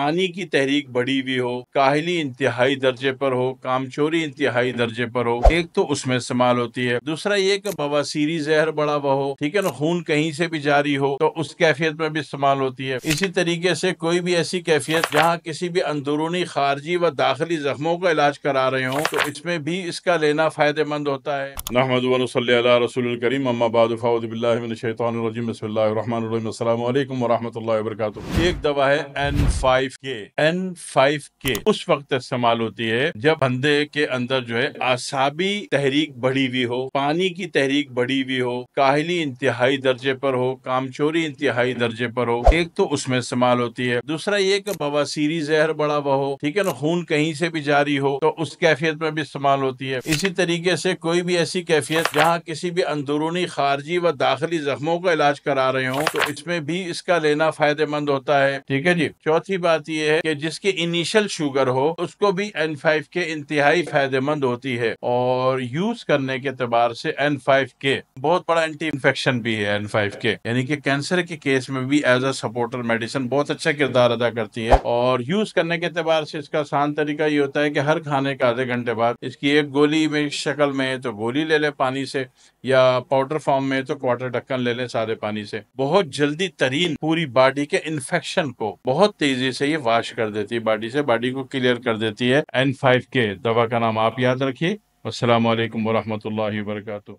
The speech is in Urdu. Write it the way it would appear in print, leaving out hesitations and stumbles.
پانی کی تحریک بڑھی ہوئی ہو، کاہلی انتہائی درجے پر ہو، کامچوری انتہائی درجے پر ہو، ایک تو اس میں استعمال ہوتی ہے۔ دوسرا یہ کہ بواسیری زہر بڑا ہوا ہو، ٹھیک ہے نا، خون کہیں سے بھی جاری ہو تو اس کیفیت میں بھی استعمال ہوتی ہے۔ اسی طریقے سے کوئی بھی ایسی کیفیت جہاں کسی بھی اندرونی، خارجی و داخلی زخموں کا علاج کرا رہے ہوں تو اس میں بھی اس کا لینا فائدہ مند ہوتا ہے۔ نحمد و نصلی علی رسول الکریم، اما بعد فاعوذ باللہ من الشیطان الرجیم، بسم اللہ الرحمن الرحیم، السلام علیکم ورحمۃ اللہ وبرکاتہ۔ ایک دوا ہے N5K۔ N5K اس وقت استعمال ہوتی ہے جب بندے کے اندر جو ہے اعصابی تحریک بڑھی ہوئی ہو، پانی کی تحریک بڑھی ہوئی ہو، کاہلی انتہائی درجے پر ہو، کامچوری انتہائی درجے پر ہو، ایک تو اس میں استعمال ہوتی ہے۔ دوسرا یہ کہ بواسیری زہر بڑا ہوا ہو، ٹھیک ہے نا، خون کہیں سے بھی جاری ہو تو اس کیفیت میں بھی استعمال ہوتی ہے۔ اسی طریقے سے کوئی بھی ایسی کیفیت جہاں کسی بھی اندرونی، خارجی و داخلی زخموں کا علاج کرا رہے ہوں تو اس میں بھی اس کا لینا فائدہ مند ہوتا ہے، ٹھیک ہے جی۔ چوتھی بات یہ ہے کہ جس کی انیشل شوگر ہو اس کو بھی N5K انتہائی فائدہ مند ہوتی ہے، اور یوز کرنے کے اعتبار سے N5K بہت بڑا اینٹی انفیکشن بھی ہے۔ N5K یعنی کہ کینسر کے کیس میں بھی ایز اے سپورٹر میڈیسن بہت اچھا کردار ادا کرتی ہے، اور یوز کرنے کے اعتبار سے اس کا آسان طریقہ یہ ہوتا ہے کہ ہر کھانے کا آدھے گھنٹے بعد اس کی ایک گولی میں شکل میں ہے تو گولی لے لے پانی سے، یا پاؤڈر فارم میں تو کوارٹر ڈھکن لے لیں سادے پانی سے۔ بہت جلدی ترین پوری باڈی کے انفیکشن کو بہت تیزی سے یہ واش کر دیتی ہے، باڈی سے، باڈی کو کلیئر کر دیتی ہے۔ N5K دوا کا نام آپ یاد رکھیے۔ السلام علیکم ورحمۃ اللہ وبرکاتہ۔